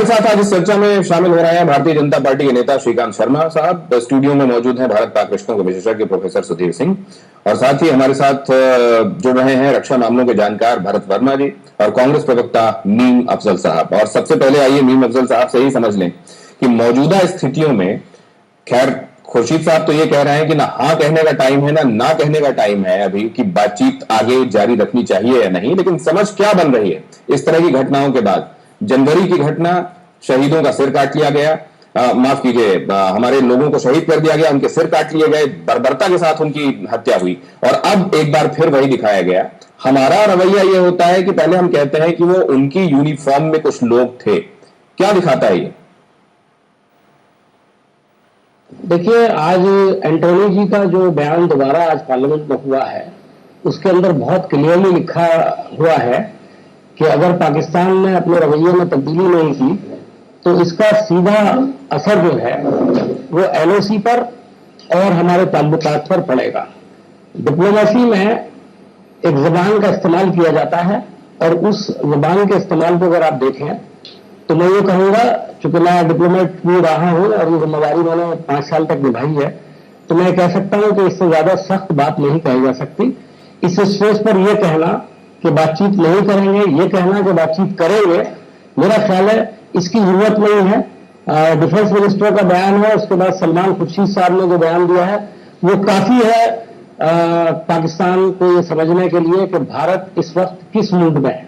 साथ आज इस चर्चा में शामिल हो रहे हैं भारतीय जनता पार्टी के नेता श्रीकांत शर्मा साहब। स्टूडियो में मौजूद हैं भारत पाक रिश्तों के विशेषज्ञ प्रोफेसर सुधीर सिंह, और साथ ही हमारे साथ जुड़ रहे हैं रक्षा मामलों के जानकार भरत वर्मा जी और कांग्रेस प्रवक्ता मीम अफजल साहब। और सबसे पहले आइए मीम अफजल साहब से ही समझ लें कि मौजूदा स्थितियों में, खैर खुर्शीद साहब तो ये कह रहे हैं कि ना हाँ कहने का टाइम है ना कहने का टाइम है अभी कि बातचीत आगे जारी रखनी चाहिए या नहीं, लेकिन समझ क्या बन रही है इस तरह की घटनाओं के बाद? जनवरी की घटना, शहीदों का सिर काट लिया गया, माफ कीजिए, हमारे लोगों को शहीद कर दिया गया, उनके सिर काट लिए गए, बर्बरता के साथ उनकी हत्या हुई, और अब एक बार फिर वही दिखाया गया। हमारा रवैया यह होता है कि पहले हम कहते हैं कि वो उनकी यूनिफॉर्म में कुछ लोग थे। क्या दिखाता है ये? देखिए, आज एंटोनी जी का जो बयान दोबारा आज पार्लियामेंट में हुआ है, उसके अंदर बहुत क्लियरली लिखा हुआ है कि अगर पाकिस्तान ने अपने रवैये में तब्दीली नहीं की तो इसका सीधा असर जो है वो एलओसी पर और हमारे ताल्लुकात पर पड़ेगा। डिप्लोमेसी में एक जबान का इस्तेमाल किया जाता है, और उस जबान के इस्तेमाल को अगर आप देखें तो मैं ये कहूँगा, चूंकि मैं डिप्लोमेट भी रहा हूँ और ये जिम्मेदारी मैंने 5 साल तक निभाई है, तो मैं कह सकता हूँ कि इससे ज्यादा सख्त बात नहीं कही जा सकती। इस स्टेज पर यह कहना कि बातचीत नहीं करेंगे, ये कहना कि बातचीत करेंगे, मेरा ख्याल है इसकी जरूरत नहीं है। डिफेंस मिनिस्टर का बयान है, उसके बाद सलमान खुर्शीद साहब ने जो बयान दिया है वो काफी है पाकिस्तान को ये समझने के लिए कि भारत इस वक्त किस मूड में है।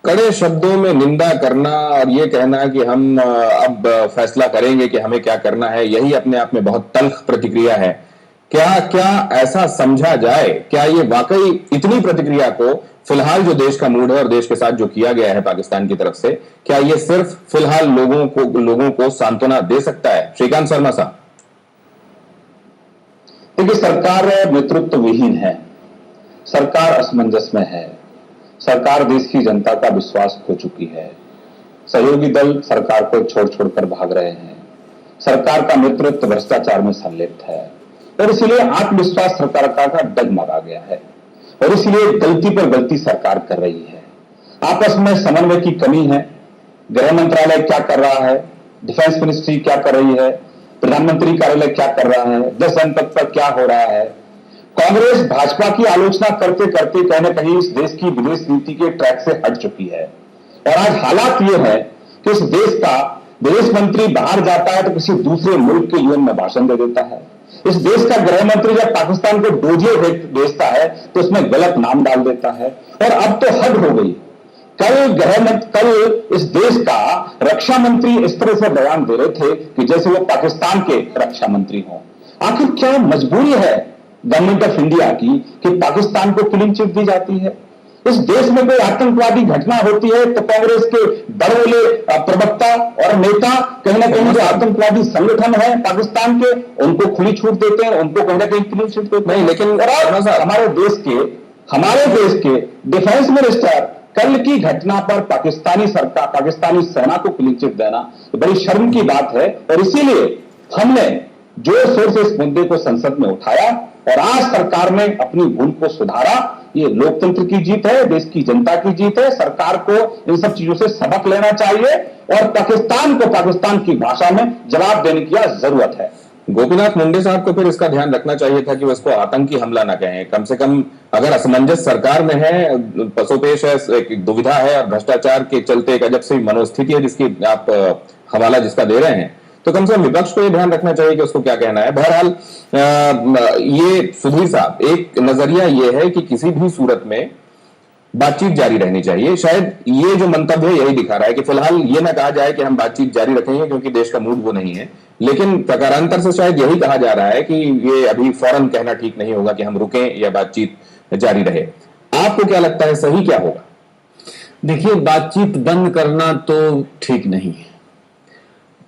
कड़े शब्दों में निंदा करना और ये कहना कि हम अब फैसला करेंगे कि हमें क्या करना है, यही अपने आप में बहुत तल्ख प्रतिक्रिया है। क्या ऐसा समझा जाए, क्या ये वाकई इतनी प्रतिक्रिया को, फिलहाल जो देश का मूड है और देश के साथ जो किया गया है पाकिस्तान की तरफ से, क्या ये सिर्फ फिलहाल लोगों को सांत्वना दे सकता है? श्रीकांत शर्मा साहब। देखिए, सरकार नेतृत्व विहीन है, सरकार असमंजस में है, सरकार देश की जनता का विश्वास खो चुकी है, सहयोगी दल सरकार को छोड़ छोड़कर भाग रहे हैं, सरकार का नेतृत्व भ्रष्टाचार में संलिप्त है, और इसलिए आत्मविश्वास सरकार का डगमगा गया है, और इसलिए गलती पर गलती सरकार कर रही है। आपस में समन्वय की कमी है। गृह मंत्रालय क्या कर रहा है, डिफेंस मिनिस्ट्री क्या कर रही है, प्रधानमंत्री कार्यालय क्या कर रहा है, 10 जनपद पर क्या हो रहा है। कांग्रेस भाजपा की आलोचना करते करते कहीं न कहीं इस देश की विदेश नीति के ट्रैक से हट चुकी है, और आज हालात ये है कि इस देश का विदेश मंत्री बाहर जाता है तो किसी दूसरे मुल्क के यूएन में भाषण दे देता है। इस देश का गृह मंत्री जब पाकिस्तान को डोजियर भेजता है तो उसमें गलत नाम डाल देता है, और अब तो हद हो गई। कल इस देश का रक्षा मंत्री इस तरह से बयान दे रहे थे कि जैसे वो पाकिस्तान के रक्षा मंत्री हों। आखिर क्या मजबूरी है गवर्नमेंट ऑफ इंडिया की कि पाकिस्तान को क्लीन चिट दी जाती है? इस देश में कोई आतंकवादी घटना होती है तो कांग्रेस के बड़े प्रवक्ता और नेता कहीं ना कहीं जो आतंकवादी संगठन है पाकिस्तान के, उनको खुली छूट देते हैं, उनको कहीं ना कहीं क्लीन चिट देते हैं। लेकिन हमारे देश के डिफेंस मिनिस्टर कल की घटना पर पाकिस्तानी सेना को क्लीन चिट देना बड़ी शर्म की बात है, और इसीलिए हमने जोर शोर से इस मुद्दे को संसद में उठाया, और आज सरकार ने अपनी भूल को सुधारा। ये लोकतंत्र की जीत है, देश की जनता की जीत है। सरकार को इन सब चीजों से सबक लेना चाहिए, और पाकिस्तान को पाकिस्तान की भाषा में जवाब देने की जरूरत है। गोपीनाथ मुंडे साहब को फिर इसका ध्यान रखना चाहिए था कि वो इसको आतंकी हमला ना कहें। कम से कम अगर असमंजस सरकार में है, पसोपेश है, एक दुविधा है और भ्रष्टाचार के चलते एक अजब सी मनोस्थिति है जिसकी आप हवाला जिसका दे रहे हैं, तो कम से कम विपक्ष को यह ध्यान रखना चाहिए कि उसको क्या कहना है। बहरहाल ये सुधीर साहब, एक नजरिया यह है कि किसी भी सूरत में बातचीत जारी रहनी चाहिए। शायद ये जो मंतव्य है यही दिखा रहा है कि फिलहाल ये ना कहा जाए कि हम बातचीत जारी रखेंगे क्योंकि देश का मूड वो नहीं है, लेकिन प्रकारांतर से शायद यही कहा जा रहा है कि ये अभी फौरन कहना ठीक नहीं होगा कि हम रुकें या बातचीत जारी रहे। आपको क्या लगता है, सही क्या होगा? देखिए, बातचीत बंद करना तो ठीक नहीं है।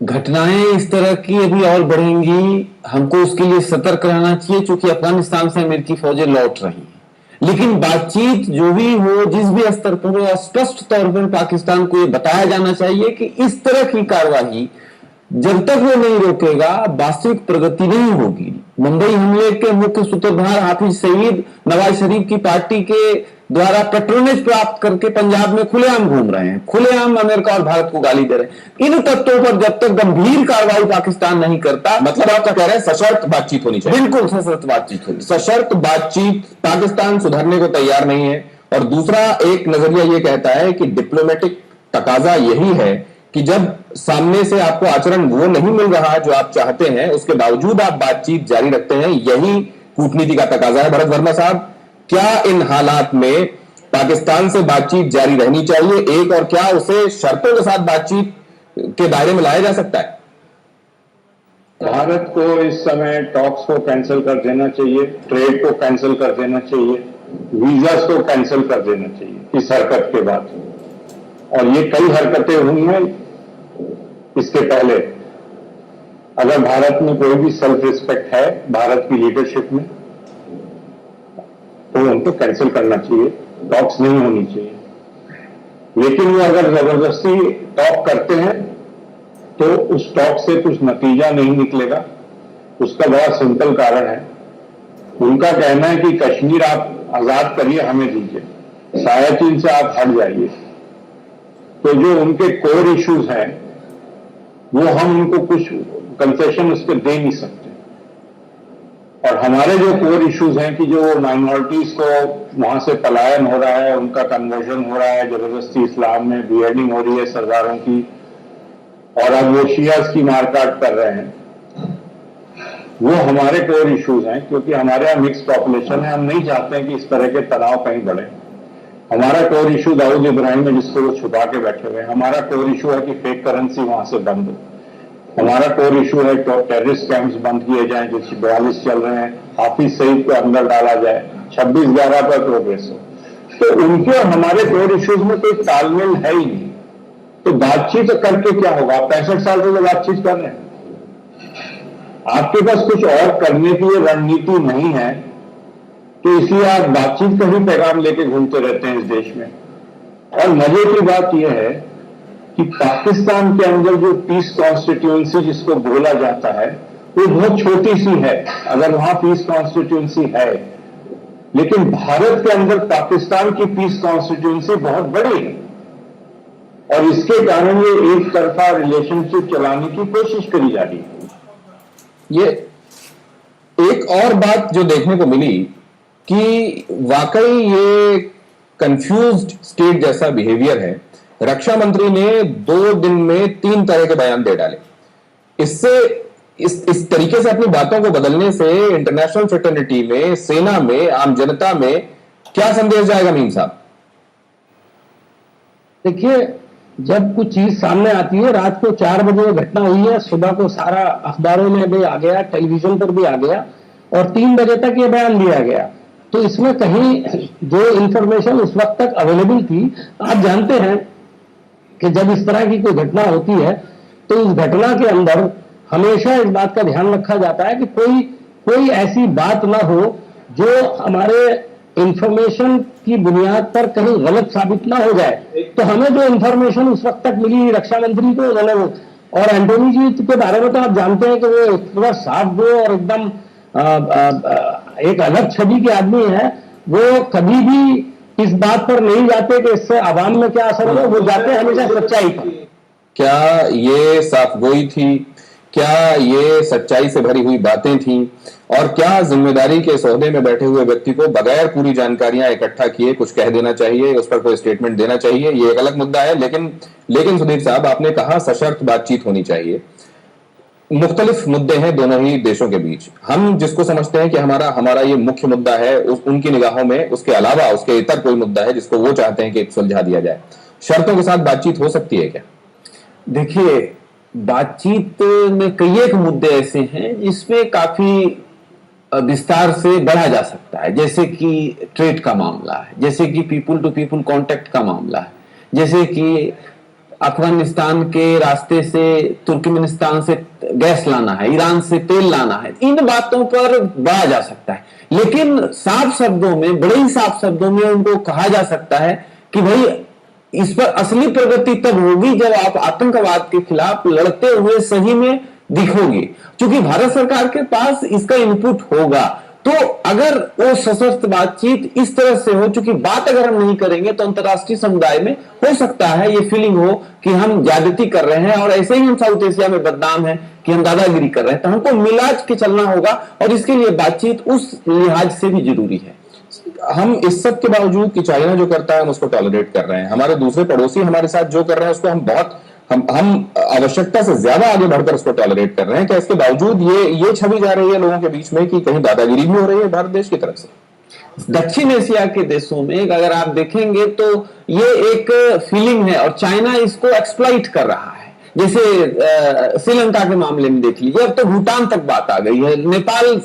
घटनाएं इस तरह की अभी और बढ़ेंगी, हमको उसके लिए सतर्क रहना चाहिए, क्योंकि अफगानिस्तान से अमेरिकी फौजें लौट रही हैं। लेकिन बातचीत जो भी हो, जिस भी स्तर पर हो, स्पष्ट तौर पर पाकिस्तान को यह बताया जाना चाहिए कि इस तरह की कार्रवाई जब तक वो नहीं रोकेगा वास्तविक प्रगति नहीं होगी। मुंबई हमले के मुख्य सूत्रधार हाफिज सईद नवाज शरीफ की पार्टी के द्वारा पेट्रोनेज प्राप्त करके पंजाब में खुलेआम घूम रहे हैं, खुलेआम अमेरिका और भारत को गाली दे रहे हैं। इन तत्वों पर जब तक गंभीर कार्रवाई पाकिस्तान नहीं करता, मतलब आप कह रहे हैं सशर्त बातचीत होनी चाहिए। बिल्कुल सशर्त बातचीत होगी। सशर्त बातचीत, पाकिस्तान सुधरने को तैयार नहीं है। और दूसरा एक नजरिया यह कहता है कि डिप्लोमेटिक तकाजा यही है कि जब सामने से आपको आचरण वो नहीं मिल रहा जो आप चाहते हैं, उसके बावजूद आप बातचीत जारी रखते हैं, यही कूटनीति का तकाजा है। भरत वर्मा साहब, क्या इन हालात में पाकिस्तान से बातचीत जारी रहनी चाहिए एक, और क्या उसे शर्तों के साथ बातचीत के दायरे में लाया जा सकता है? भारत को इस समय टॉक्स को कैंसिल कर देना चाहिए, ट्रेड को कैंसिल कर देना चाहिए, वीजास को कैंसिल कर देना चाहिए इस हरकत के बाद। और ये कई हरकतें हुई हैं इसके पहले। अगर भारत में कोई भी सेल्फ रिस्पेक्ट है भारत की लीडरशिप में, तो उनको कैंसिल करना चाहिए, टॉक्स नहीं होनी चाहिए। लेकिन वो अगर जबरदस्ती टॉक करते हैं तो उस टॉक से कुछ नतीजा नहीं निकलेगा। उसका बड़ा सिंपल कारण है, उनका कहना है कि कश्मीर आप आजाद करिए, हमें दीजिए, सायाचीन से आप हट जाइए। तो जो उनके कोर इश्यूज हैं वो हम उनको कुछ कंसेशन उसके दे नहीं सकते। और हमारे जो कोर इश्यूज हैं कि जो माइनॉरिटीज को वहां से पलायन हो रहा है, उनका कन्वर्जन हो रहा है, जबरदस्ती इस्लाम में बियर्डिंग हो रही है सरदारों की, और अब वो शियाज की मारकाट कर रहे हैं, वो हमारे कोर इश्यूज हैं। क्योंकि हमारे यहाँ मिक्स पॉपुलेशन है, हम नहीं चाहते हैं कि इस तरह के तनाव कहीं बढ़े। हमारा कोर इशू दाऊद इब्राहिम है जिसको वो छुपा के बैठे हुए हैं। हमारा कोर इशू है कि फेक करेंसी वहां से बंद हो। हमारा कोर इशू है कि टेररिस्ट कैंप्स बंद किए जाएं जो 42 चल रहे हैं, हाफिज सईद को अंदर डाला जाए, 26/11 पर प्रोग्रेस हो। तो उनके और हमारे कोर इश्यूज में कोई तालमेल है ही नहीं। तो बातचीत करके क्या होगा? 65 साल से बातचीत कर रहे हैं, आपके पास कुछ और करने की रणनीति नहीं है, तो इसलिए आप बातचीत का ही पैगाम लेके घूमते रहते हैं इस देश में। और मजे की बात यह है कि पाकिस्तान के अंदर जो पीस कॉन्स्टिट्यूएंसी जिसको बोला जाता है वो बहुत छोटी सी है, अगर वहां पीस कॉन्स्टिट्यूएंसी है। लेकिन भारत के अंदर पाकिस्तान की पीस कॉन्स्टिट्यूएंसी बहुत बड़ी है, और इसके कारण ये एक तरफा रिलेशनशिप चलाने की कोशिश करी जा रही है। ये एक और बात जो देखने को मिली कि वाकई ये कंफ्यूज्ड स्टेट जैसा बिहेवियर है। रक्षा मंत्री ने 2 दिन में 3 तरह के बयान दे डाले। इससे इस तरीके से अपनी बातों को बदलने से इंटरनेशनल फ्रेटर्निटी में, सेना में, आम जनता में क्या संदेश जाएगा मीम साहब? देखिए, जब कुछ चीज सामने आती है, रात को 4 बजे घटना हुई है, सुबह को सारा अखबारों में भी आ गया, टेलीविजन पर भी आ गया, और 3 बजे तक ये बयान दिया गया। तो इसमें कहीं जो इंफॉर्मेशन उस वक्त तक अवेलेबल थी, आप जानते हैं कि जब इस तरह की कोई घटना होती है तो उस घटना के अंदर हमेशा इस बात का ध्यान रखा जाता है कि कोई ऐसी बात ना हो जो हमारे इंफॉर्मेशन की बुनियाद पर कहीं गलत साबित ना हो जाए। तो हमें जो इंफॉर्मेशन उस वक्त तक मिली रक्षा मंत्री को, उन्होंने और एंटोनी जी के बारे में तो आप जानते हैं कि वो पूरा साफ गो और एकदम एक अलग छवि के आदमी है। वो कभी भी इस बात पर नहीं जाते कि इससे आवाम में क्या असर होगा, वो जाते हैं हमेशा सच्चाई पर। क्या ये साफगोई थी? क्या ये सच्चाई से भरी हुई बातें थीं? और क्या जिम्मेदारी के सौदे में बैठे हुए व्यक्ति को बगैर पूरी जानकारियां इकट्ठा किए कुछ कह देना चाहिए, उस पर कोई स्टेटमेंट देना चाहिए? ये एक अलग मुद्दा है। लेकिन सुधीर साहब, आपने कहा सशर्त बातचीत होनी चाहिए। मुख्तलिफ मुद्दे हैं दोनों ही देशों के बीच। हम जिसको समझते हैं कि हमारा ये मुख्य मुद्दा है, उनकी निगाहों में उसके अलावा उसके इतर कोई मुद्दा है जिसको वो चाहते हैं कि सुलझा दिया जाए। शर्तों के साथ बातचीत हो सकती है क्या? देखिए, बातचीत में कई एक मुद्दे ऐसे हैं जिसमें काफी विस्तार से बढ़ा जा सकता है, जैसे कि ट्रेड का मामला है, जैसे कि पीपुल टू पीपुल कांटेक्ट का मामला है, जैसे कि अफगानिस्तान के रास्ते से तुर्कमेनिस्तान से गैस लाना है, ईरान से तेल लाना है। इन बातों पर बढ़ा जा सकता है, लेकिन साफ शब्दों में, बड़े ही साफ शब्दों में उनको कहा जा सकता है कि भाई इस पर असली प्रगति तब होगी जब आप आतंकवाद के खिलाफ लड़ते हुए सही में दिखोगे। क्योंकि भारत सरकार के पास इसका इनपुट होगा, तो तो अगर वो सशक्त बातचीत इस तरह से हो, चूंकि बात अगर हम नहीं करेंगे तो अंतर्राष्ट्रीय समुदाय में हो सकता है ये फीलिंग हो कि हम ज्यादती कर रहे हैं और ऐसे ही हम साउथ एशिया में बदनाम है कि हम दादागिरी कर रहे हैं। तो हमको मिलाज के चलना होगा और इसके लिए बातचीत उस लिहाज से भी जरूरी है। हम इस सब के बावजूद कि चाइना जो करता है हम उसको टॉलरेट कर रहे हैं, हमारे दूसरे पड़ोसी हमारे साथ जो कर रहे हैं उसको हम आवश्यकता से ज्यादा आगे बढ़कर उसको टॉलरेट कर रहे हैं। क्या इसके बावजूद ये छवि जा रही है लोगों के बीच में कि कहीं दादागिरी भी हो रही है भारत देश की तरफ से? दक्षिण एशिया के देशों में अगर आप देखेंगे तो ये एक फीलिंग है और चाइना इसको एक्सप्लॉइट कर रहा है। जैसे श्रीलंका के मामले में देख लीजिए, अब तो भूटान तक बात आ गई है, नेपाल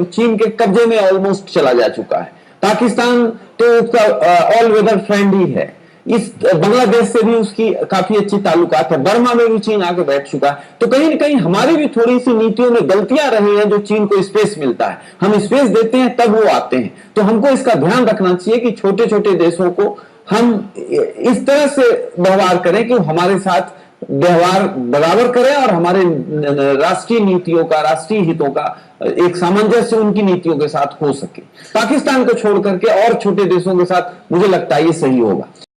चीन के कब्जे में ऑलमोस्ट चला जा चुका है, पाकिस्तान तो उसका ऑल वेदर फ्रेंड ही है, इस बांग्लादेश से भी उसकी काफी अच्छी ताल्लुकात है, बर्मा में भी चीन आके बैठ चुका है। तो कहीं ना कहीं हमारी भी थोड़ी सी नीतियों में गलतियां रही हैं जो चीन को स्पेस मिलता है, हम स्पेस देते हैं तब वो आते हैं। तो हमको इसका ध्यान रखना चाहिए कि छोटे छोटे देशों को हम इस तरह से व्यवहार करें कि हमारे साथ व्यवहार बराबर करें और हमारे राष्ट्रीय नीतियों का, राष्ट्रीय हितों का एक सामंजस्य उनकी नीतियों के साथ हो सके। पाकिस्तान को छोड़ करके और छोटे देशों के साथ मुझे लगता है ये सही होगा।